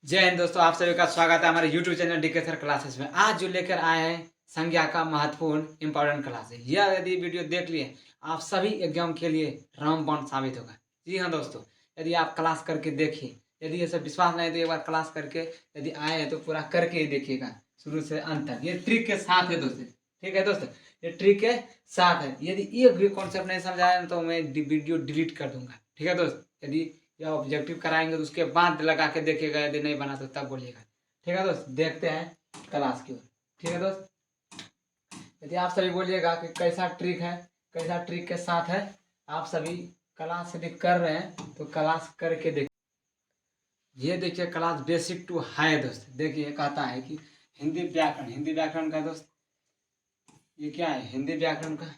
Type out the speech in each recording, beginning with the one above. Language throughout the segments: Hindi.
जय हिंद दोस्तों, आप सभी का स्वागत है हमारे YouTube channel DK sir classes में। आज जो लेकर आए हैं संज्ञा का महत्वपूर्ण इंपॉर्टेंट क्लास है। यह यदि वीडियो देख लिए आप सभी एग्जाम के लिए रामबाण साबित होगा। जी हाँ दोस्तों, यदि आप क्लास करके देखिए, यदि ये सब विश्वास नहीं तो एक बार क्लास करके यदि आए हैं तो पूरा करके ही देखिएगा शुरू से अंत तक। ये ट्रिक के साथ है दोस्तों, ठीक है दोस्तों, ये ट्रिक के साथ है। यदि एक भी कॉन्सेप्ट नहीं समझ आया तो मैं वीडियो डिलीट कर दूंगा, ठीक है दोस्त। यदि या ऑब्जेक्टिव कराएंगे तो उसके बाद लगा के देखिएगा, यदि नहीं बना तो तब बोलिएगा, ठीक है दोस्त। देखते हैं क्लास की ओर, ठीक है दोस्त। यदि आप सभी बोलिएगा कि कैसा ट्रिक है, कैसा ट्रिक के साथ है, आप सभी क्लास यदि कर रहे हैं तो क्लास करके देखिए। ये देखिए क्लास बेसिक टू हाई दोस्त। देखिए कहता है कि हिंदी व्याकरण, हिंदी व्याकरण का दोस्त ये क्या है, हिंदी व्याकरण का,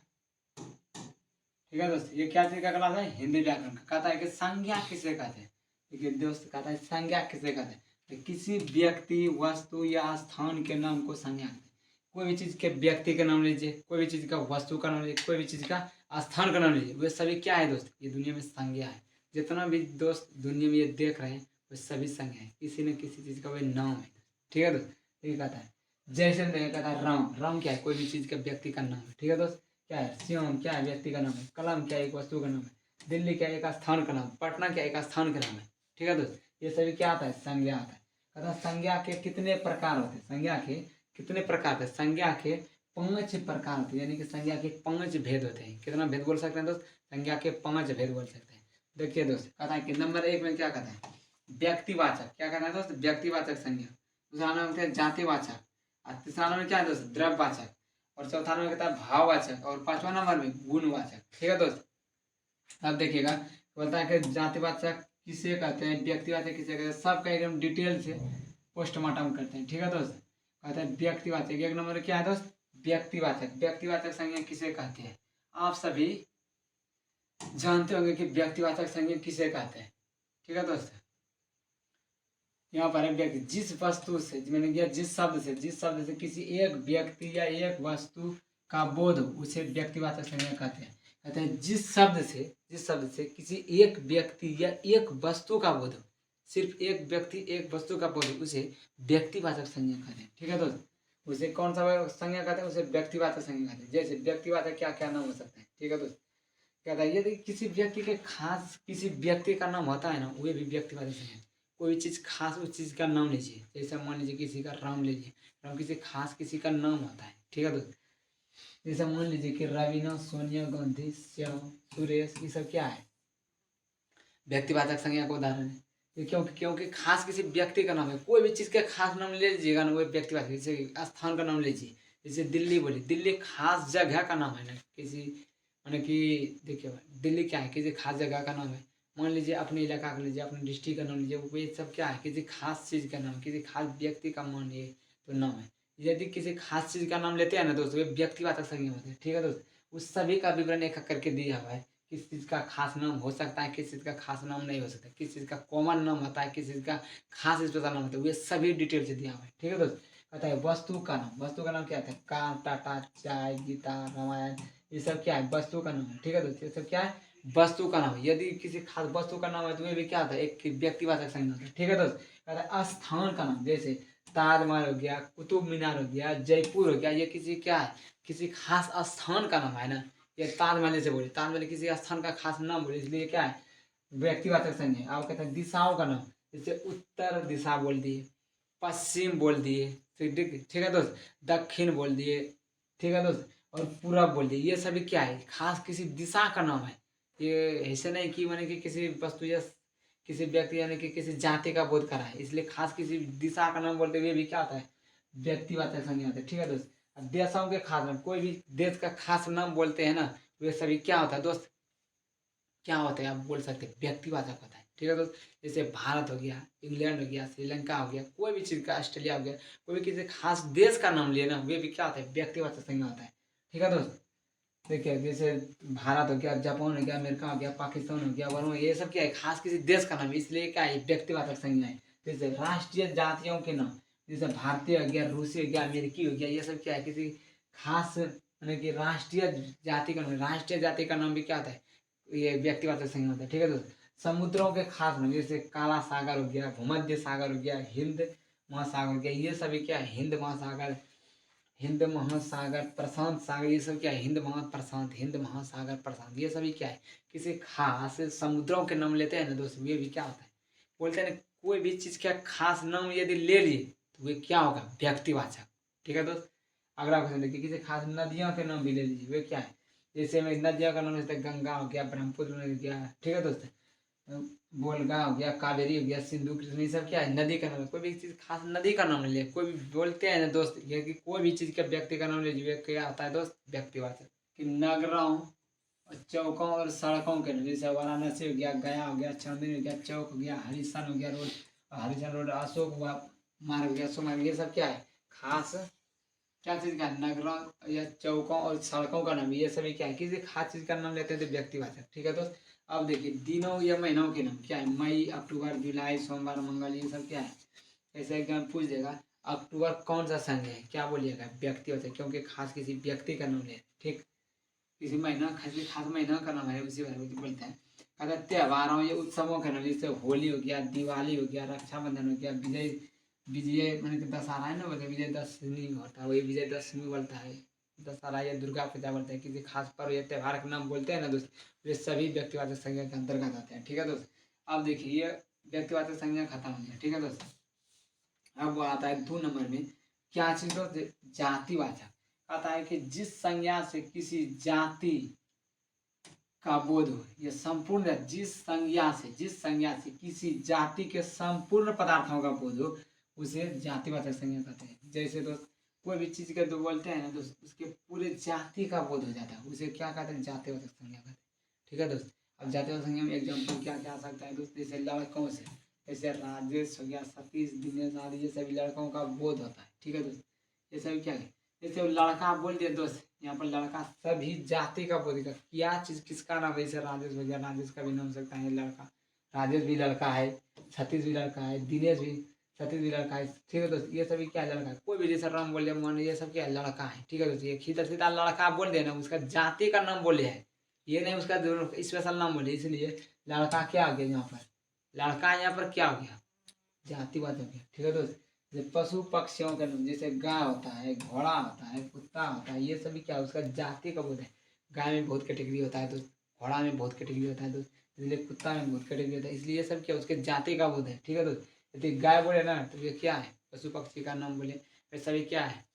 ठीक है दोस्त। ये क्या चीज का क्लास है, हिंदी व्याकरण का। कहता है कि संज्ञा किसे कहते हैं। देखिए दोस्त, कहता है संज्ञा किसे कहते हैं, तो किसी व्यक्ति वस्तु या स्थान के नाम को संज्ञा कहते हैं। कोई भी चीज के व्यक्ति का नाम लीजिए, कोई भी चीज का वस्तु का नाम लीजिए, कोई भी चीज का स्थान का नाम लीजिए, वे सभी क्या है दोस्त, ये दुनिया में संज्ञा है। जितना भी दोस्त दुनिया में ये देख रहे हैं वे सभी संज्ञा है, किसी न किसी चीज का वे नाम है, ठीक है दोस्त। ये कहता है जैसे कहता है राम, राम क्या है, कोई भी चीज के व्यक्ति का नाम है, ठीक है दोस्त। क्या है श्याम, क्या है व्यक्ति का नाम है। कलम क्या है, एक वस्तु का नाम है। दिल्ली क्या है, एक स्थान का नाम। पटना क्या है, एक स्थान का नाम है, ठीक है दोस्त। ये सभी क्या आता है, संज्ञा आता है। कहता है संज्ञा के कितने प्रकार होते हैं, संज्ञा के कितने प्रकार थे, संज्ञा के 5 प्रकार होते हैं, यानी कि संज्ञा के 5 भेद होते हैं। कितना भेद बोल सकते हैं दोस्त, संज्ञा के 5 भेद बोल सकते हैं। देखिए दोस्त, कहता है कि नंबर 1 में क्या कहता है, व्यक्तिवाचक। क्या कहता है दोस्त, व्यक्तिवाचक संज्ञा। दूसरा नाम कहते हैं जातिवाचक। और तीसरा नंबर क्या है दोस्त, द्रव्यवाचक। और चौथा नंबर कहता है भाववाचक। और 5वां नंबर में गुणवाचक, ठीक है दोस्त। अब देखिएगा बोलता है कि जातिवाचक किसे कहते हैं, व्यक्तिवाचक किसे कहते हैं, सबका एकदम डिटेल से पोस्टमार्टम करते हैं, ठीक है दोस्त। कहते हैं व्यक्तिवाचक। एक नंबर क्या है दोस्त, व्यक्तिवाचक। व्यक्तिवाचक संज्ञा किसे कहते हैं, आप सभी जानते होंगे कि व्यक्तिवाचक संज्ञा किसे कहते हैं, ठीक है दोस्त। यहाँ पर व्यक्ति जिस वस्तु से, मैंने किया जिस शब्द से किसी एक व्यक्ति या एक वस्तु का बोध हो उसे व्यक्तिवाचक संज्ञा कहते हैं। कहते हैं जिस शब्द से किसी एक व्यक्ति या एक वस्तु का बोध हो, सिर्फ एक व्यक्ति एक वस्तु का बोध हो, उसे व्यक्तिवाचक संज्ञा कहते हैं, ठीक है दोस्त। उसे कौन सा संज्ञा कहते हैं, उसे व्यक्तिवाचक संज्ञा कहते हैं। जैसे व्यक्तिवाचक क्या क्या नाम हो सकते हैं, ठीक है दोस्त। कहता है यदि किसी व्यक्ति के खास किसी व्यक्ति का नाम होता है ना, वे भी व्यक्तिवाचक संज्ञा। कोई चीज़ खास उस चीज़ का नाम लीजिए, जैसे मान लीजिए किसी का राम लीजिए, राम किसी खास किसी का नाम होता है, ठीक है दोस्त। जैसे मान लीजिए कि रवीना, सोनिया गांधी, श्याम, सुरेश, ये सब क्या है, व्यक्तिवाचक संज्ञा का उदाहरण है। ये क्योंकि क्योंकि खास किसी व्यक्ति का नाम है। कोई भी चीज़ का खास नाम ले लीजिएगा ना, वो व्यक्तिवाचक। जैसे स्थान का नाम लीजिए, जैसे दिल्ली बोली, दिल्ली खास जगह का नाम है ना, किसी माने कि देखिए दिल्ली क्या है, किसी खास जगह का नाम है। मान लीजिए अपने इलाका का लीजिए, अपने डिस्ट्रिक्ट का नाम लीजिए, वो ये सब क्या है, किसी खास चीज़ का नाम, किसी खास व्यक्ति का मानिए तो नाम है। यदि किसी खास चीज़ का नाम लेते हैं ना दोस्तों, वे व्यक्तिवाचक संज्ञा होते हैं, ठीक है दोस्त। उस सभी का विवरण एक एक करके दिया हुआ है। किस चीज़ का खास नाम हो सकता है, किस चीज़ का खास नाम नहीं हो सकता, किस चीज़ का कॉमन नाम होता है, किस चीज़ का खास स्पेशल नाम होता है, वे सभी डिटेल से दिया हुआ है, ठीक है दोस्त। कहता है वस्तु का नाम, वस्तु का नाम क्या होता है, कार, टाटा, चाय, गीता, रामायण, ये सब क्या है, वस्तु का नाम है, ठीक है दोस्त। ये सब क्या है, वस्तु का नाम है। यदि किसी खास वस्तु का नाम है तो ये भी क्या होता है, एक व्यक्तिवाचक संज्ञा होता है, ठीक है दोस्त। कहता है स्थान का नाम, जैसे ताजमहल हो गया, कुतुब मीनार हो गया, जयपुर हो गया, ये किसी क्या है, किसी खास स्थान का नाम है ना। ये ताजमहल जैसे बोले, ताजमहल किसी स्थान का खास नाम बोले, इसलिए क्या है, व्यक्तिवाचक संज्ञा है। आप कहते हैं दिशाओं का नाम, जैसे उत्तर दिशा बोल दिए, पश्चिम बोल दिए, ठीक है दोस्त, दक्षिण बोल दिए, ठीक है दोस्त, और पूरब बोल दिए, ये सभी क्या है, खास किसी दिशा का नाम है। ये ऐसे नहीं कि मैंने कि किसी वस्तु या किसी व्यक्ति यानी कि किसी जाति का बोध करा है, इसलिए खास किसी दिशा का नाम बोलते हुए भी क्या होता है, व्यक्तिवाचक संज्ञा होता है, ठीक है दोस्त। अब देशों के खास नाम, कोई भी देश का खास नाम बोलते हैं ना, वे सभी क्या होता है दोस्त, क्या होता है, आप बोल सकते हैं व्यक्तिवाचक होता है, ठीक है दोस्त। जैसे भारत हो गया, इंग्लैंड हो गया, श्रीलंका हो गया, कोई भी चीज़ का, ऑस्ट्रेलिया हो गया, कोई भी किसी खास देश का नाम लिए ना, वे भी क्या होता है, व्यक्तिवाचक संज्ञा होता है, ठीक है दोस्त। देखिए जैसे भारत हो गया, जापान हो गया, अमेरिका हो गया, पाकिस्तान हो गया, वर्मा, ये सब क्या है, खास किसी देश का नाम है, इसलिए क्या है, व्यक्तिवाचक संज्ञा है। जैसे राष्ट्रीय जातियों के नाम, जैसे भारतीय हो गया, रूसी हो गया, अमेरिकी हो गया, ये सब क्या है, किसी खास यानी कि राष्ट्रीय जाति का नाम, राष्ट्रीय जाति का नाम भी क्या होता है, ये व्यक्तिवाचक संज्ञा होता है, ठीक है दोस्त। समुद्रों के खास नाम, जैसे काला सागर हो गया, भूमध्य सागर हो गया, हिंद महासागर हो गया, ये सभी क्या है, हिंद महासागर, हिंद महासागर, प्रशांत सागर, ये सब क्या है, हिंद महाप्रशांत, हिंद महासागर प्रशांत, ये सभी क्या है, किसी खास समुद्रों के नाम लेते हैं ना दोस्तों, ये भी क्या होता है, बोलते हैं ना, कोई भी चीज का खास नाम यदि ले लिए तो वे क्या होगा, व्यक्तिवाचक। ठीक है दोस्त। अगला क्वेश्चन देखिए, किसी खास नदियों के नाम भी ले लीजिए, वे क्या है, जैसे में नदियों का नाम जैसे गंगा हो गया, ब्रह्मपुत्र हो गया, ठीक है दोस्त, बोलगा हो गया, कावेरी हो गया, सिंधु, कृष्ण, ये सब क्या है, नदी का नाम है। कोई भी चीज खास नदी का नाम ले लिया, कोई भी बोलते हैं ना दोस्त, ये कि कोई भी चीज का व्यक्ति का नाम ले लीजिए, क्या आता है दोस्त, व्यक्तिवाचक। कि नगरों और चौकों और सड़कों के नाम, जैसे वाराणसी हो गया, गया हो गया, चांदनी हो गया, चौक हो गया, हरिशन हो गया रोड, हरिशन रोड, अशोक मार्ग हो गया, सुमार्ग, ये सब क्या है, खास क्या चीज का, नगरों या चौकों और सड़कों का नाम, ये सभी क्या है, किसी खास चीज का नाम लेते हैं तो व्यक्तिवाचक। ठीक है दोस्त। अब देखिए, दिनों या महीनों के नाम क्या है, मई, अक्टूबर, जुलाई, सोमवार, मंगल, ये सब क्या है, ऐसे एग्जाम पूछ देगा। अक्टूबर कौन सा संघ है, क्या बोलिएगा, व्यक्तिवाचक, क्योंकि खास किसी व्यक्ति का नाम ले, ठीक, किसी महीना किसी खास महीना का नाम है, उसी बारे में बोलते हैं। अगर त्योहारों या उत्सवों के नाम, जैसे होली हो गया, दिवाली हो गया, रक्षाबंधन हो गया, विजय, विजय मैंने दशहरा है ना, बोलते हैं विजयदशमी होता है, वही विजयदशमी बोलता है, दशहरा या दुर्गा पूजा बोलते हैं, किसी खास पर्व या त्योहार का नाम बोलते हैं ना दोस्त, वे सभी व्यक्तिवाचक संज्ञा के अंतर्गत आते हैं। ठीक है दोस्त। अब देखिए, ये व्यक्तिवाचक संज्ञा खत्म हो गया। ठीक है दोस्त। अब वो आता है 2 नंबर में, क्या चीज दोस्त, जातिवाचक। कहता है कि जिस संज्ञा से किसी जाति का बोध हो, यह संपूर्ण, जिस संज्ञा से किसी जाति के संपूर्ण पदार्थों का बोध हो, उसे जातिवाचक संज्ञा कहते हैं। जैसे दोस्त, कोई भी चीज के दो बोलते हैं ना दोस्त, उसके पूरे जाति का बोध हो जाता है, उसे क्या कहते हैं, जातिवाचक संज्ञा कहते हैं। ठीक है दोस्त। अब जातिवाचक संज्ञा में एग्जाम्पल क्या क्या आ सकता है दोस्त, जैसे लड़कों से, जैसे राजेश हो गया, सतीश, दिनेश आदि, ये सभी लड़कों का बोध होता है। ठीक है दोस्त। ये सभी क्या है, जैसे वो लड़का बोल दिया दोस्त, यहाँ पर लड़का सभी जाति का बोध का, क्या चीज किसका नाम है, जैसे राजेश हो गया, राजेश का भी नाम हो सकता है लड़का, राजेश भी लड़का है, सतीश भी लड़का है, दिनेश भी, सतीश भी लड़का है। ठीक है दोस्त। ये सभी क्या है, लड़का है। कोई भी जैसे राम बोल दिया, मोहन, ये सब क्या है, लड़का है। ठीक है दोस्त। ये सीधा सीधा लड़का बोल दिया ना, उसका जाति का नाम बोले है, ये नहीं उसका स्पेशल नाम बोले, इसलिए लड़का क्या आ गया यहाँ पर, लड़का यहाँ पर क्या हो गया, जातिवाद हो गया। ठीक है दोस्त। जैसे पशु पक्षियों का नाम, जैसे गाय होता है, घोड़ा होता है, कुत्ता होता है, ये सभी क्या, उसका जाति का बोध है। गाय में बहुत कैटेगरी होता है दोस्त, घोड़ा में बहुत कैटेगरी होता है दोस्त, इसलिए कुत्ता में बहुत कैटेगरी होता है, इसलिए ये सब क्या, उसके जाति का बोध है। ठीक है दोस्त। यदि गाय बोले ना तो ये क्या है, पशु पक्षी का नाम बोले, वे सभी क्या है,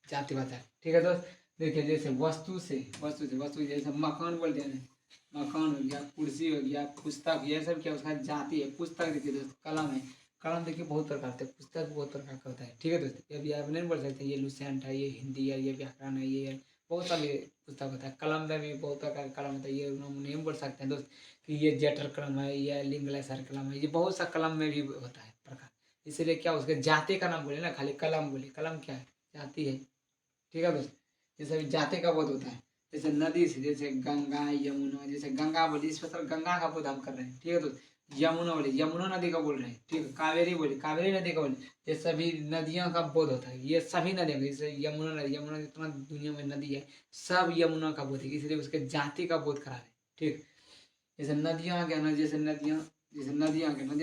जातिवाद है। ठीक है दोस्त। देखिए, जैसे वस्तु जैसे मकान बोलते हैं, मकान हो गया, कुर्सी हो गया, पुस्तक, ये सब क्या, उसका जाति है। पुस्तक देखिए दोस्त, कलम है, कलम देखिए बहुत प्रकार के, पुस्तक बहुत प्रकार का होता है। ठीक है दोस्त। ये भी आप नहीं बोल सकते ये लुसेंट है, ये हिंदी है, ये व्याकरण है, ये है, बहुत सारे पुस्तक होता है। कलम में भी बहुत प्रकार का कलम होता है, ये हम नहीं बोल सकते हैं दोस्त कि ये जेटर कलम है, ये लिंगलेसर कलम है, ये बहुत सा कलम में भी होता है प्रकार। इसीलिए क्या, उसके जाति का नाम बोले ना, खाली कलम बोले, कलम क्या है, जाति है। ठीक है दोस्त। जैसे अभी जाति का बोध होता है, जैसे नदी से, जैसे गंगा, यमुना, जैसे गंगा बोली, स्पेशल गंगा का बोध हम कर रहे हैं। ठीक है दोस्त। यमुना बोले, यमुना नदी का बोल रहे हैं। ठीक है। कावेरी बोले, कावेरी नदी का बोले, ये सभी नदियों का बोध होता है, ये सभी नदियों का, जैसे यमुना नदी, यमुना जितना दुनिया में नदी है सब यमुना का बोध है, इसलिए उसके जाति का बोध करा रहे हैं। ठीक। जैसे नदियाँ क्या ना, जैसे नदियाँ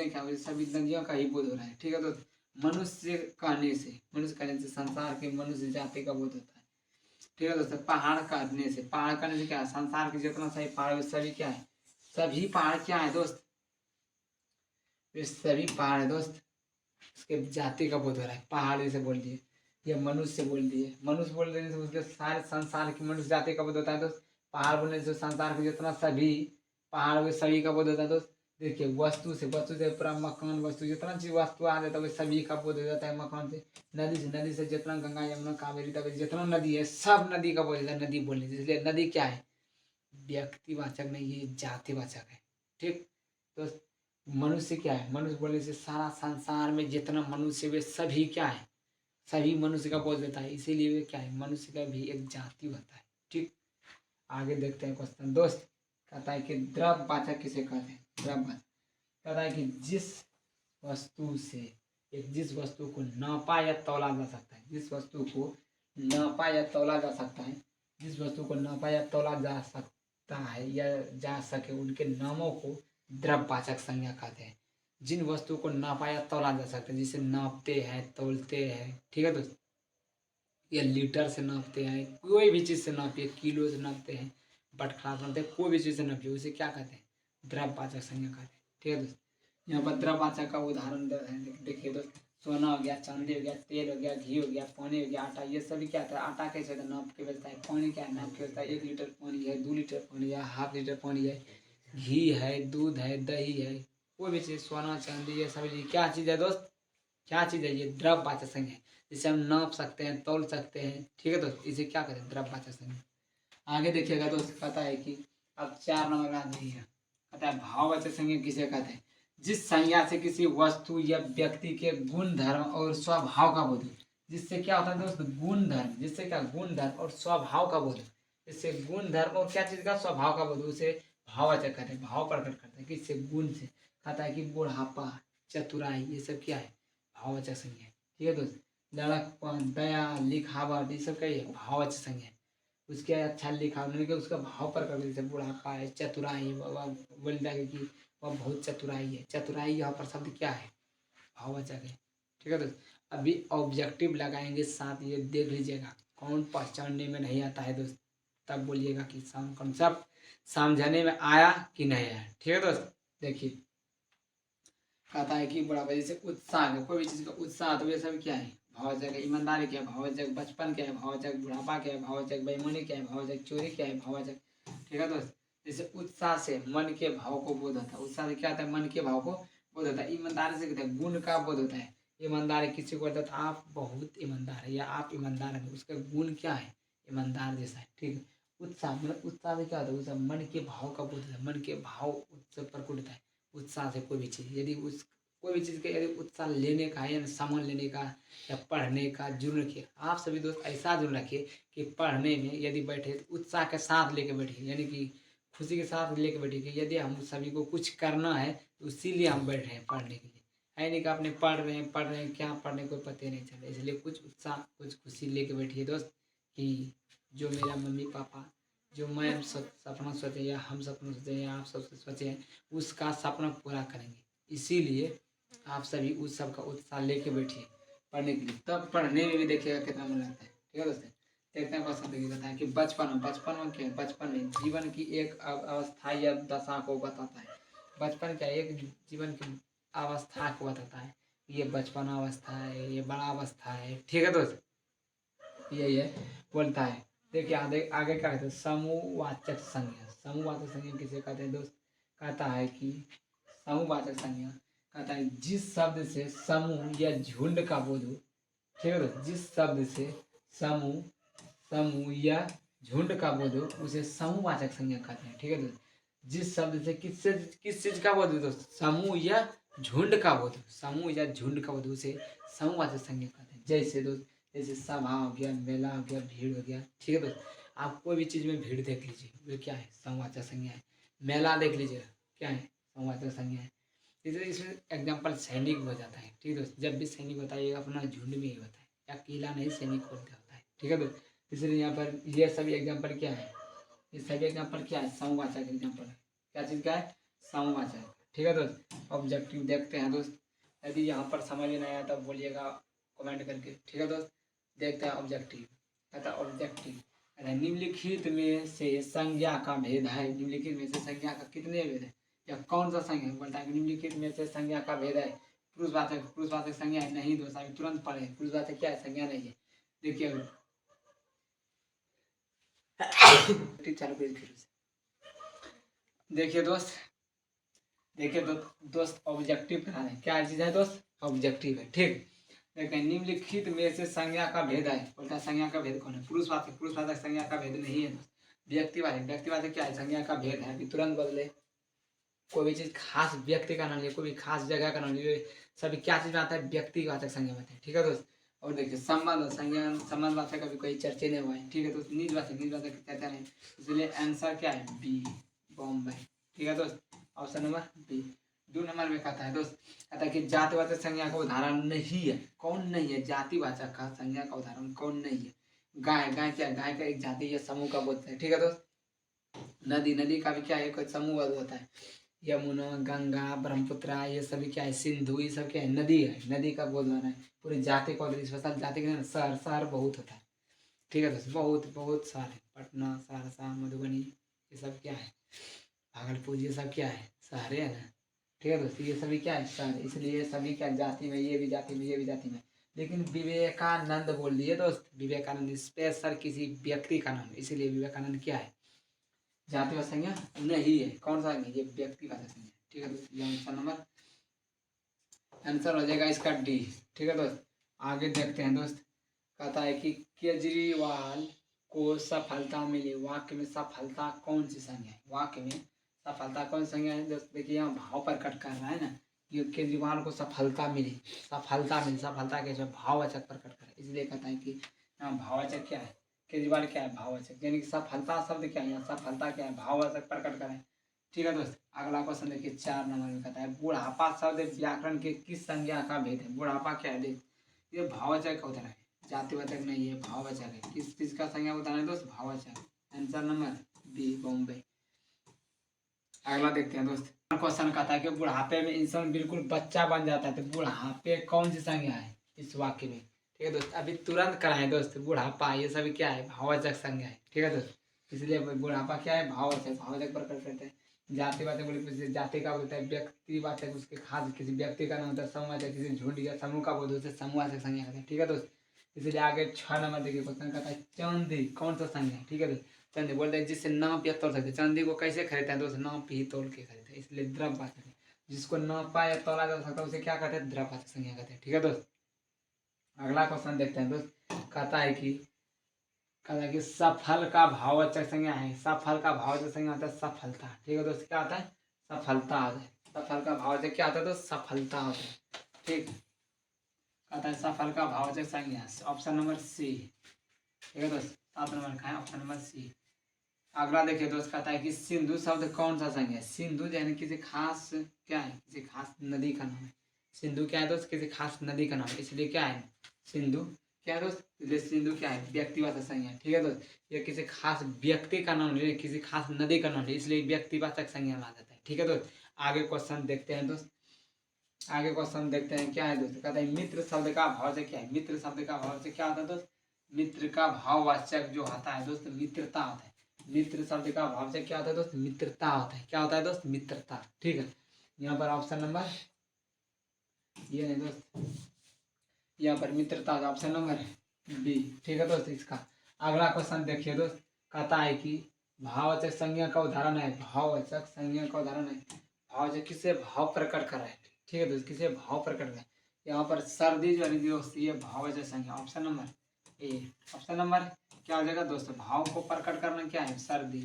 क्या हो, सभी नदियों का ही बोध हो रहा है। ठीक है। तो मनुष्य कहने से संसार के मनुष्य जाति का बोध होता है। ठीक है दोस्तों। पहाड़ काटने से क्या है, संसार के जितना सही पहाड़ है सभी क्या है, सभी पहाड़ क्या है दोस्त, वे सभी पहाड़ है दोस्त, उसके जाति का बोध हो रहा है। पहाड़ जैसे बोल दिए, ये मनुष्य बोल दिए, मनुष्य बोल देने से उसके सारे संसार की मनुष्य जाति का बोध होता है दोस्त। पहाड़ बोलने से संसार के जितना सभी पहाड़ हुए सभी का बोध होता है दोस्त। देखिए, वस्तु से पूरा मकान, वस्तु जितना चीज वस्तु आ जाता है वो सभी का बोध हो जाता है मकान से। नदी से जितना गंगा, यमुना, कावेरी, तक जितना नदी है सब नदी का बोध होता है नदी बोलने से, इसलिए नदी क्या है, व्यक्तिवाचक नहीं, ये जातिवाचक है। ठीक। तो मनुष्य क्या है, मनुष्य बोलने से सारा संसार में जितना मनुष्य वे सभी क्या है, सभी मनुष्य का बोध देता है, इसीलिए वे क्या है, मनुष्य का भी एक जाति होता है। ठीक। आगे देखते हैं क्वेश्चन दोस्त। कहता है कि द्रव्यवाचक किसे कहते हैं, द्रव्यवाचक कहता है कि जिस वस्तु को नापा या तौला जा सकता है, जिस वस्तु को नापा या तौला जा सकता है, जिस वस्तु को नापा या तौला जा सकता है या जा सके, उनके नामों को द्रव्यवाचक संज्ञा कहते हैं। जिन वस्तु को नापा या तौला जा सकता है, जिसे नापते हैं, तौलते हैं, ठीक है दोस्त, या लीटर से नापते हैं, कोई भी चीज़ से नापिए, किलो से नापते हैं, बटखरा से नापते हैं, कोई भी चीज़ से नापिए, उसे क्या कहते हैं? द्रव्यवाचक संज्ञा कहते हैं। ठीक है दोस्त, यहाँ पर द्रव्यवाचक का उदाहरण देखिए दोस्त, सोना हो गया, चांदी हो गया, तेल हो गया, घी हो गया, पानी हो गया, आटा, ये सभी क्या होता है? आटा कैसे होता है? नाप के बेचता है। पानी क्या है? नाप के बेचता है। 1 लीटर पानी है, 2 लीटर पानी है, हाफ लीटर पानी है, घी है, दूध है, दही है, कोई भी चीज़, सोना चांदी, ये सभी चीज़ क्या चीज़ है दोस्त? क्या चीज़ है? ये द्रव्यवाचक संज्ञा है, जिसे हम नाप सकते हैं, तौल सकते हैं। ठीक है दोस्त, इसे क्या कहते हैं? द्रव्यवाचक संज्ञा। आगे देखिएगा दोस्त, कहता है कि अब 4 नंबर का नहीं है, कहता है भाववाचक संज्ञा किसे कहते हैं? जिस संज्ञा से किसी वस्तु या व्यक्ति के गुण धर्म और स्वभाव का बोध हो। जिससे क्या होता है दोस्त? गुण धर्म, जिससे क्या? गुण धर्म और स्वभाव का बोध हो। इससे गुण धर्म और क्या चीज का? स्वभाव का बोध हो, उसे भाववाचक कहते हैं। भाव प्रकट करते हैं किससे? गुण से। कहता है कि बुढ़ापा, चतुराई, ये सब क्या है? भाववाचक संज्ञा है। ठीक है दोस्त, लड़कपन, दया, लिखावट, ये सब क्या है? भाववाचक संज्ञा है। उसके अच्छा लिखा उन्होंने कि उसका भाव प्रकट, जैसे बुढ़ापा है, चतुराई, वह बोलता है कि वह बहुत चतुराई है। चतुराई यहाँ पर शब्द क्या है? भाववाचक है। ठीक है दोस्त, अभी ऑब्जेक्टिव लगाएंगे साथ, ये देख लीजिएगा। कौन पहचानने में नहीं आता है दोस्त, तब बोलिएगा कि कॉन्सेप्ट समझने में आया कि नहीं आया। ठीक है दोस्त, देखिए कहता है कि बुढ़ापा, जैसे उत्साह है, कोई भी चीज़ का उत्साह, तो ये सब क्या है? भाववाचक है। ईमानदारी क्या है? भाववाचक। बचपन क्या है? भाववाचक। बुढ़ापा क्या है? भाववाचक। बेईमानी क्या है? भाववाचक। चोरी क्या है? भाववाचक। ठीक है दोस्त, जैसे उत्साह से मन के भाव को बोध होता है। उत्साह से क्या होता है? मन के भाव को बोध होता है। ईमानदारी से क्या होता है? गुण का बोध होता है। ईमानदारी किसी को बोलता है तो आप बहुत ईमानदार है, या आप ईमानदार हैं, उसका गुण क्या है? ईमानदार जैसा है। ठीक है, उत्साह मतलब उत्साह से क्या होता है? उत्साह मन के भाव का बोध होता है। मन के भाव उत्साह प्रकट होता है उत्साह से। कोई भी चीज़ यदि उस कोई भी चीज़ का यदि उत्साह लेने का है, या सामान लेने का, या पढ़ने का, जुड़ रखिए। आप सभी दोस्त ऐसा जुड़ रखिए कि पढ़ने में यदि बैठे तो उत्साह के साथ लेके बैठिए, यानी कि खुशी के साथ लेके बैठिए कि यदि हम सभी को कुछ करना है तो इसीलिए हम बैठ रहे हैं पढ़ने के लिए। है नहीं कि आपने पढ़ रहे हैं, क्या पढ़ने कोई पता नहीं चला। इसलिए कुछ उत्साह, कुछ खुशी लेके बैठिए दोस्त, कि जो मेरा मम्मी पापा, जो मैं सपना सोचे, या हम सपना सोचे, या आप सब सोचे हैं, उसका सपना पूरा करेंगे। इसीलिए आप सभी उस सब का उत्साह लेके बैठिए पढ़ने के लिए, तब पढ़ने में भी देखिएगा कितना मन लगता है। ठीक है दोस्तों, देखते हैं क्वेश्चन देखिए, कहता है कि बचपन में क्या है? बचपन में जीवन की एक अवस्था या दशा को बताता है। बचपन क्या है? एक जीवन की अवस्था को बताता है। ये बचपन अवस्था है, ये बड़ा अवस्था है। ठीक है दोस्त, ये बोलता है। देखिए आगे आगे क्या कहते हैं? समूहवाचक संज्ञा। समूहवाचक संज्ञा किसे कहते हैं दोस्त? कहता है कि समूहवाचक संज्ञा कहता है जिस शब्द से समूह या झुंड का बोध हो। ठीक है दोस्त, जिस शब्द से समूह समूह या झुंड का बोध हो, उसे समूहवाचक संज्ञा कहते हैं। ठीक है दोस्त, जिस शब्द से किस चीज का बोध हो दोस्त? समूह या झुंड का बोध हो। समूह या झुंड का बोध हो, उसे समूहवाचक संज्ञा कहते हैं। जैसे दोस्त, जैसे सभा हो गया, मेला हो गया, भीड़ हो गया। ठीक है दोस्त, आप कोई भी चीज़ में भीड़ देख लीजिए, वो क्या है? समूहवाचक संज्ञा है। मेला देख लीजिए, क्या है? समूहवाचक संज्ञा है। इसलिए इसमें एग्जाम्पल सैनिक हो जाता है। ठीक है दोस्त, जब भी सैनिक होता है ये अपना झुंड में ही होता है, या अकेला नहीं सैनिक होता है। ठीक है दोस्त, इसलिए यहाँ पर ये सभी एग्जाम्पल क्या है? ये सभी एग्जाम्पल क्या है? समूहवाचक एग्जाम्पल है। क्या चीज़ का है? समूहवाचक। ठीक है दोस्त, ऑब्जेक्टिव देखते हैं दोस्त। यदि यहाँ पर समझ में नहीं आया तब बोलिएगा कमेंट करके। ठीक है दोस्त, देखते हैं ऑब्जेक्टिव। कहता ऑब्जेक्टिव, निम्नलिखित में से संज्ञा का भेद है। निम्नलिखित में से संज्ञा का कितने भेद है, या कौन सा संज्ञा है? बोलता है निम्नलिखित में से संज्ञा का भेद है। पुरुषवाचक संज्ञा है? नहीं दोस्त, अभी तुरंत पढ़े। पुरुषवाचक क्या है? संज्ञा नहीं है। देखिए चालू करिए फिर से। देखिए दोस्त, देखिए दोस्त ऑब्जेक्टिव करा है। क्या चीज है दोस्त? ऑब्जेक्टिव है। ठीक, देखते हैं निम्नलिखित में से संज्ञा का भेद है। बोलता है संज्ञा का भेद कौन है? पुरुषवाचक संज्ञा का भेद नहीं है दोस्त। व्यक्तिवाचक क्या है? संज्ञा का भेद है। अभी तुरंत बदले। कोई भी चीज खास व्यक्ति का नाम लिया, कोई भी खास जगह का नाम लिया, सभी क्या चीज में आता है? व्यक्तिवाचक संज्ञा में आता है। ठीक है दोस्त, और देखिए संबंधवाचक अभी कोई चर्चे नहीं हुआ है। ठीक है दोस्त, निजवाचक कहते नहीं, इसलिए आंसर क्या है? बी, बॉम्बे। ठीक है दोस्त, ऑप्शन नंबर बी। 2 नंबर में कहता है दोस्त, कहता है कि जातिवाचक संज्ञा का उदाहरण नहीं है। कौन नहीं है? जातिवाचक का संज्ञा का उदाहरण कौन नहीं है? गाय क्या? गाय का एक जाति या समूह का बोलता है। ठीक है दोस्त, नदी का भी क्या है? कोई समूह होता है। यमुना, गंगा, ब्रह्मपुत्र ये सभी क्या है, सिंधु, ये सब क्या है, नदी है। नदी का बोध बना है पूरी जाति को, स्पेशल जाति के शहर शहर बहुत होता है। ठीक है दोस्तों, बहुत बहुत सारे, पटना, सहरसा, मधुबनी, ये सब क्या है, भागलपुर, ये सब क्या है, शहरे है ना। ठीक है दोस्तों, ये सभी क्या है, शहर। इसलिए सभी क्या जाति में, ये भी जाति में, ये भी जाति में। लेकिन विवेकानंद बोल दिए दोस्त, विवेकानंद स्पेशल किसी व्यक्ति का नाम, इसीलिए विवेकानंद क्या है, जाति व संज्ञा नहीं है। कौन सा है, ये व्यक्तिवाचक संज्ञा। ठीक है दोस्त, ये आंसर नंबर, आंसर हो जाएगा इसका डी। ठीक है दोस्त, आगे देखते हैं दोस्त। कहता है कि केजरीवाल को सफलता मिली, वाक्य में सफलता कौन सी संज्ञा है, वाक्य में सफलता कौन सी संज्ञा है दोस्त। देखिए यहाँ भाव प्रकट कर रहा है ना, ये केजरीवाल को सफलता मिली, सफलता मिली, सफलता के भाववाचक प्रकट कर, इसलिए कहता है कि यहाँ भाववाचक क्या है, केजरीवाल क्या है, भाववाचक, यानी कि सफलता शब्द क्या है, यहाँ सफलता क्या है, भाववाचक प्रकट करें। ठीक है दोस्त, अगला क्वेश्चन देखिए 4 नंबर में कहता है बुढ़ापा शब्द व्याकरण के किस संज्ञा का भेद है। बुढ़ापा क्या है, देख ये भाववाचक का उदाहरण है, जातिवाचक नहीं है, भाववाचक है। किस चीज का संज्ञा उदाहरण है दोस्त, भाववाचक। Answer number B, Bombay. अगला देखते हैं दोस्त, क्वेश्चन कहता है कि बुढ़ापे में इंसान बिल्कुल बच्चा बन जाता है, तो बुढ़ापे कौन सी संज्ञा है इस वाक्य में। ठीक है दोस्त, अभी तुरंत कराएं दोस्त, बुढ़ापा ये सभी क्या है, भाववाचक संज्ञा है। ठीक है दोस्त, इसलिए बुढ़ापा क्या है, भाववाचक, भाववाचक प्रकट करते हैं। जातिवाचक बोले, जाति का बोलता है, व्यक्तिवाचक उसके खास किसी व्यक्ति का नाम होता है, समूहवाचक किसी झुंड या समूह का बोलते हैं, समूहवाचक संज्ञा करते हैं। ठीक है दोस्त, इसलिए आगे 6 नंबर देखिए क्वेश्चन कहता है चांदी कौन सा संज्ञा है। ठीक है दोस्त, चांदी बोलते हैं जिससे नाप या तोल सकते हैं। चांदी को कैसे खरीदते हैं दोस्त, नाप ही तोल के खरीदते हैं, इसलिए द्रव्यवाचक है। जिसको नापा या तोला जा सकता है उसे क्या कहते हैं, द्रव्यवाचक संज्ञा कहते हैं। ठीक है दोस्त, अगला क्वेश्चन देखते हैं दोस्त। कहता है कि सफल का भाववाचक संज्ञा है, सफल का भाववाचक संज्ञा होता है सफलता। ठीक है दोस्त, क्या आता है, सफलता आता है। सफल का भाववाचक क्या आता है दोस्त, सफलता होता है। ठीक, कहता है सफल का भाववाचक संज्ञा, ऑप्शन नंबर सी। ठीक है दोस्त, 7 नंबर का है ऑप्शन नंबर सी। अगला देखिए दोस्त, कहता है कि सिंधु शब्द कौन सा संज्ञा है। सिंधु यानी किसी खास क्या है, किसी खास नदी का नाम है। सिंधु क्या है दोस्त, किसी खास नदी का नाम है, इसलिए क्या है, सिंधु क्या है दोस्त, इसलिए सिंधु क्या है, व्यक्तिवाचक संज्ञा है। ठीक है दोस्त, ये किसी खास व्यक्ति का नाम नहीं, किसी खास नदी का नाम नहीं, इसलिए व्यक्तिवाचक संज्ञा में आ जाता है। ठीक है दोस्त, आगे क्वेश्चन देखते हैं दोस्त। आगे क्वेश्चन देखते हैं क्या है दोस्त। कहता है मित्र शब्द का भाववाचक क्या है। मित्र शब्द का भाववाचक क्या होता है दोस्त, मित्र का भाववाचक जो होता है दोस्त, मित्रता होता है। मित्र शब्द का भाववाचक क्या होता है दोस्त, मित्रता होता है। क्या होता है दोस्त, मित्रता। ठीक है, यहाँ पर ऑप्शन नंबर ये नहीं दोस्त, यहाँ पर मित्रता ऑप्शन नंबर बी। ठीक है दोस्त, इसका अगला क्वेश्चन देखिए दोस्त। कहता है कि भाववाचक संज्ञा का उदाहरण है, भाववाचक संज्ञा का उदाहरण है, भाववाचक किससे भाव प्रकट कर रहा है। ठीक है दोस्त, किसे भाव प्रकट कर रहा है, यहाँ पर सर्दी जो है दोस्त, ये भाववाचक संज्ञा, option number A. Option number क्या हो जाएगा दोस्त, भाव को प्रकट करना क्या है, सर्दी।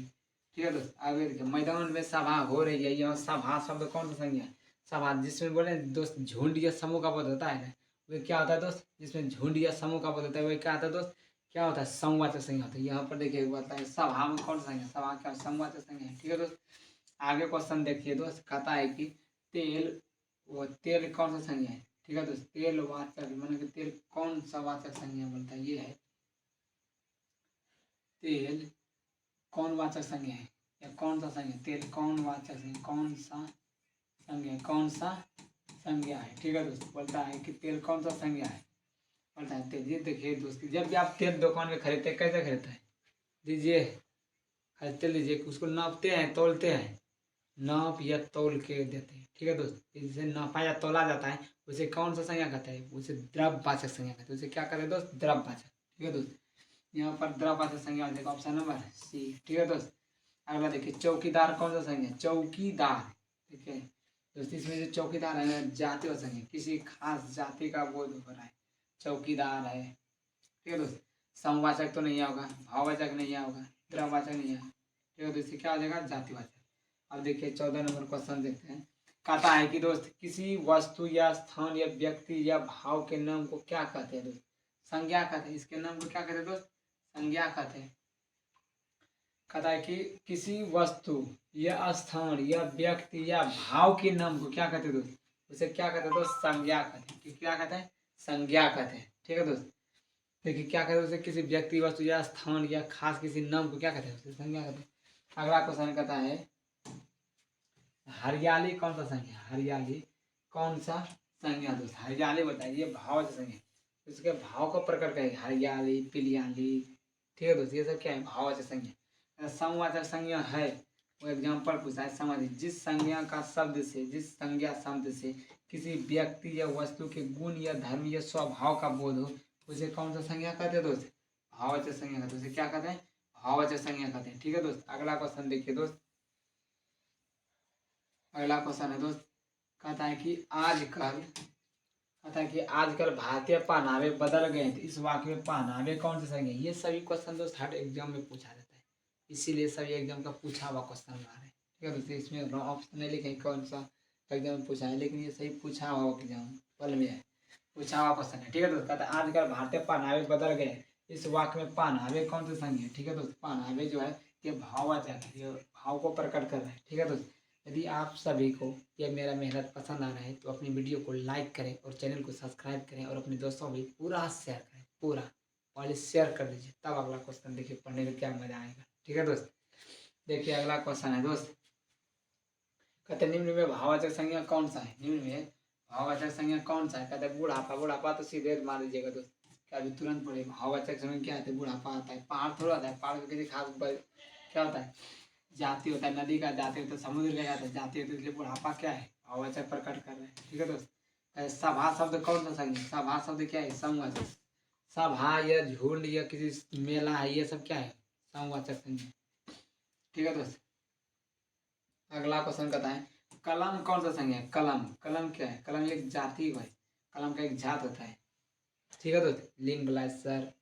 ठीक है दोस्त, आगे देखिए मैदान में सभा हो रही है, यहाँ सभा शब्द कौन सा संज्ञा है, सभा, जिसमें बोले दोस्त झुंड या समूह का पद होता है ना, वो क्या होता है दोस्त, जिसमें झुंड या समूह का पद होता है, वो क्या होता है दोस्त, क्या होता है, समूहवाचक संज्ञा होता है। यहाँ पर देखिए बताता है सभा में कौन सा संज्ञा, सभा क्या समूहवाचक संज्ञा है। ठीक है दोस्त, आगे क्वेश्चन देखिए दोस्त। कहता है कि तेल, वो तेल कौन सा संज्ञा है। ठीक है दोस्त, तेल वाचक माने कि तेल कौन सा वाचक संज्ञा बोलता है, ये है तेल कौन वाचक संज्ञा है, या कौन सा संज्ञा, तेल कौन वाचक संज्ञा, कौन सा संज्ञा, कौन सा संज्ञा है। ठीक है दोस्त, बोलता है कि तेल कौन सा संज्ञा है, बोलता है तेल। ये देखिए दोस्त, जब भी आप तेल दुकान में खरीदते हैं कैसे खरीदते हैं, लीजिए खरीदते लीजिए, उसको नापते हैं, तोलते हैं, नाप या तौल के देते हैं। ठीक है दोस्त, जिसे नापा या तोला जाता है उसे कौन सा संज्ञा कहते हैं, उसे द्रव्यवाचक संज्ञा कहते हैं। उसे क्या कहते हैं दोस्त, द्रव्यवाचक। ठीक है दोस्त, यहाँ पर द्रव्यवाचक संज्ञा हो जाएगा ऑप्शन नंबर सी। ठीक है दोस्त, अगला देखिए चौकीदार कौन सा संज्ञा, चौकीदार। ठीक है दोस्त, इसमें जो चौकीदार है जाति और संज्ञा, किसी खास जाति का बोध हो रहा है, चौकीदार है। ठीक है दोस्त, समवाचक तो नहीं होगा, भाववाचक नहीं होगा, द्रव्यवाचक नहीं है। ठीक है दोस्त, क्या हो जाएगा, जातिवाचक। अब देखिए 14 नंबर क्वेश्चन देखते हैं। कहता है कि दोस्त किसी वस्तु या स्थान या व्यक्ति या भाव के नाम को क्या कहते हैं दोस्त, संज्ञा कहते हैं। इसके नाम को क्या कहते हैं दोस्त, संज्ञा कहते हैं। कहता है कि किसी वस्तु या स्थान या व्यक्ति या भाव के नाम को क्या कहते हैं दोस्त, उसे क्या कहते हैं दोस्त, संज्ञा कहते हैं। क्या कहते हैं, संज्ञा कहते हैं। ठीक है दोस्त, देखिए क्या कहते हैं उसे, किसी व्यक्ति वस्तु या स्थान या खास किसी नाम को क्या कहते हैं, उसे संज्ञा कहते हैं। अगला क्वेश्चन कहता है हरियाली कौन सा संज्ञा, हरियाली कौन सा संज्ञा दोस्त, हरियाली बताइए भाववाचक संज्ञा, इसके भाव को प्रकट करेगी, हरियाली, पिलियाली, ठीक है दोस्त, ये सब क्या है भाववाचक संज्ञा। समवाचक संज्ञा है, वो एग्जाम्पल पूछा है, समझिए जिस संज्ञा का शब्द से, जिस संज्ञा शब्द से किसी व्यक्ति या वस्तु के गुण या धर्म या स्वभाव का बोध हो, उसे कौन सा संज्ञा कहते हैं दोस्त, भाववाचक संज्ञा कहते हैं, उसे क्या कहते हैं भाववाचक संज्ञा कहते हैं। ठीक है दोस्त, अगला क्वेश्चन देखिए दोस्त, अगला क्वेश्चन है दोस्त, कहता है कि आजकल भारतीय पहनावे बदल गए थे, इस वाक्य में पहनावे कौन सी संज्ञा, ये सभी क्वेश्चन दोस्त हर एग्जाम में पूछा जाता है, इसीलिए सभी एग्जाम का पूछा हुआ क्वेश्चन आ रहा है। ठीक है दोस्तों, इसमें ऑप्शन नहीं लिखे कौन सा एग्जाम में पूछा है, लेकिन ये सही पूछा हुआ एग्जाम पल में है, पूछा हुआ क्वेश्चन है। ठीक है दोस्त, कहता है आजकल भारतीय पहनावे बदल गए, इस वाक्य में पहनावे कौन सी संज्ञा है। ठीक है दोस्त, पहनावे जो है ये भाववाचक है, ये भाव को प्रकट कर रहा है। ठीक है दोस्त, यदि आप सभी को ये मेरा मेहनत पसंद आ रहा है तो अपनी वीडियो को लाइक करें और चैनल को सब्सक्राइब करें और अपने दोस्तों में पूरा शेयर करें, पूरा और शेयर कर दीजिए, तब अगला क्वेश्चन देखिए पढ़ने में क्या मजा आएगा। ठीक है दोस्त, देखिए अगला क्वेश्चन है दोस्त, कहते निम्न में भाववाचक संज्ञा कौन सा है, निम्न में भाववाचक संज्ञा कौन सा है, कहते हैं बुढ़ापा, बुढ़ापा तो सीधे मान लीजिएगा दोस्त, क्या अभी तुरंत पड़े, भाववाचक संज्ञा क्या है, बुढ़ापा आता है, पहाड़ थोड़ा आता है, पहाड़ का किसी खास क्या होता है जाति होता है, नदी का जाति होता है, समुद्र का जाता है जाति होता है, इसलिए बुढ़ापा क्या है भाववाचक प्रकट कर रहे हैं। ठीक है दोस्त, सभा शब्द कौन सा संज्ञा, सभा शब्द क्या है समवाचक, सभा या झुंड या किसी मेला है, ये सब क्या है समवाचक संज्ञा। ठीक है दोस्त, अगला क्वेश्चन कहता है कलम कौन सा संज्ञा है, कलम, कलम क्या है, कलम एक जाति है, कलम का एक जात होता है। ठीक है दोस्त, link ग्लाइसर,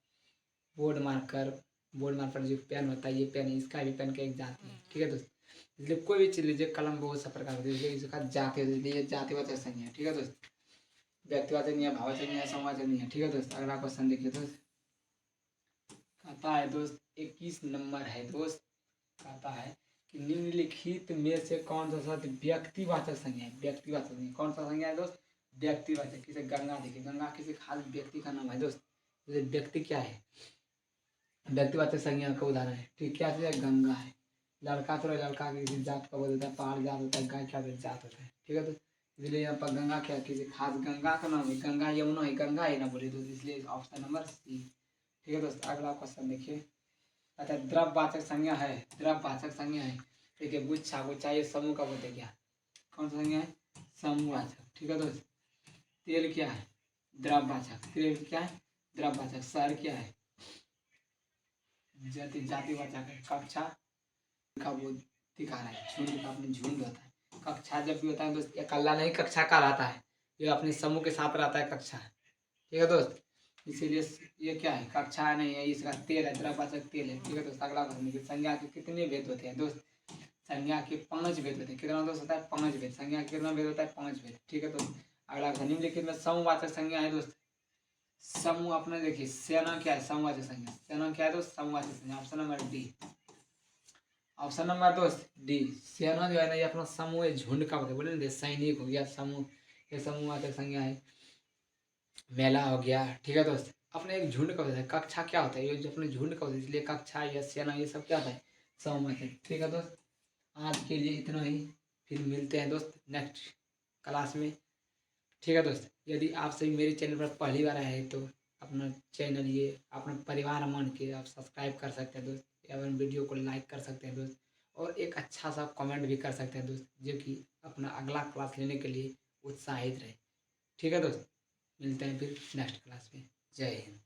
board marker, board marker जो पेन होता है ये पेन है, इसका भी पेन का एक जाति है। ठीक है दोस्त, इसलिए कोई भी चीज लीजिए कलम बहुत सा प्रकार होती है, इसलिए इसका जाति होती है, ये जातिवाचक संज्ञा है। ठीक है दोस्त, व्यक्तिवाचक नहीं है, भाववाचक नहीं है, समवाचक नहीं है। ठीक है दोस्त, अगला क्वेश्चन देखिए दोस्त, कहता है दोस्त 21 नंबर है दोस्त, कहता है कि निम्नलिखित में से कौन सा शब्द व्यक्तिवाचक संज्ञा है, व्यक्तिवाचक संज्ञा कौन सा संज्ञा है दोस्त व्यक्तिवाचक, किसे गंगा, देखिए गंगा किसी खास व्यक्ति का नाम है दोस्त, जैसे व्यक्ति क्या है व्यक्तिवाचक संज्ञा का उदाहरण है। ठीक, क्या चीज है गंगा है, लड़का तो लड़का किसी जात का बोल देता है, पहाड़ जात होता है, गाय क्या जात होता है। ठीक है, तो इसलिए यहाँ पर गंगा क्या किसी खास गंगा का नाम है, गंगा यमुना है, गंगा है ना बोले, तो इसलिए ऑप्शन नंबर सी। ठीक है दोस्त, अगला क्वेश्चन देखिए, अच्छा द्रव्यवाचक संज्ञा है, द्रव्यवाचक संज्ञा है, देखिए गुच्छा, गुच्छा ये समूह का बोलते क्या, कौन सा संज्ञा है समूहवाचक। ठीक है दोस्त, तेल क्या है द्रव्यवाचक, तेल क्या है द्रव्यवाचक, शहर क्या है जाति, जातिवाचक है, कक्षा का वो दिखा रहा है, झुंड का अपने झुंड होता है, कक्षा जब भी होता है दोस्त अकेला नहीं कक्षा का रहता है, ये अपने समूह के साथ रहता है कक्षा। ठीक है दोस्त, इसीलिए ये क्या है कक्षा नहीं है, इसका तेल है द्रव्यवाचक तेल है। ठीक है दोस्त, अगला प्रश्न देखिए, संज्ञा के कितने भेद होते हैं दोस्त, संज्ञा के 5 भेद होते हैं, कितना दोस्त होता है 5 भेद, संज्ञा के कितना भेद होता है 5 भेद। ठीक है दोस्त, अगला निम्नलिखित में समूहवाचक संज्ञा है दोस्त, समूह अपने देखिए सेना क्या है समूहवाचक संज्ञा, सेना क्या है दोस्त समूहवाचक संज्ञा, option number D, option number दोस्त डी, सेना जो है ना ये अपना समूह झुंड का होता है, बोले ना सैनिक हो गया समूह, ये समूहवाचक संज्ञा है, मेला हो गया। ठीक है दोस्त, अपने एक झुंड का होता है, कक्षा क्या होता है ये जो अपने झुंड का होता है, इसलिए कक्षा या सेना ये सब क्या होता है समूहवाचक। ठीक है दोस्त, आज के लिए इतना ही, फिर मिलते हैं दोस्त नेक्स्ट क्लास में। ठीक है दोस्त, यदि आप सभी मेरे चैनल पर पहली बार आए हैं तो अपना चैनल ये अपना परिवार मान के आप सब्सक्राइब कर सकते हैं दोस्त, एवं वीडियो को लाइक कर सकते हैं दोस्त, और एक अच्छा सा कमेंट भी कर सकते हैं दोस्त, जो कि अपना अगला क्लास लेने के लिए उत्साहित रहे। ठीक है दोस्त, मिलते हैं फिर नेक्स्ट क्लास में, जय हिंद।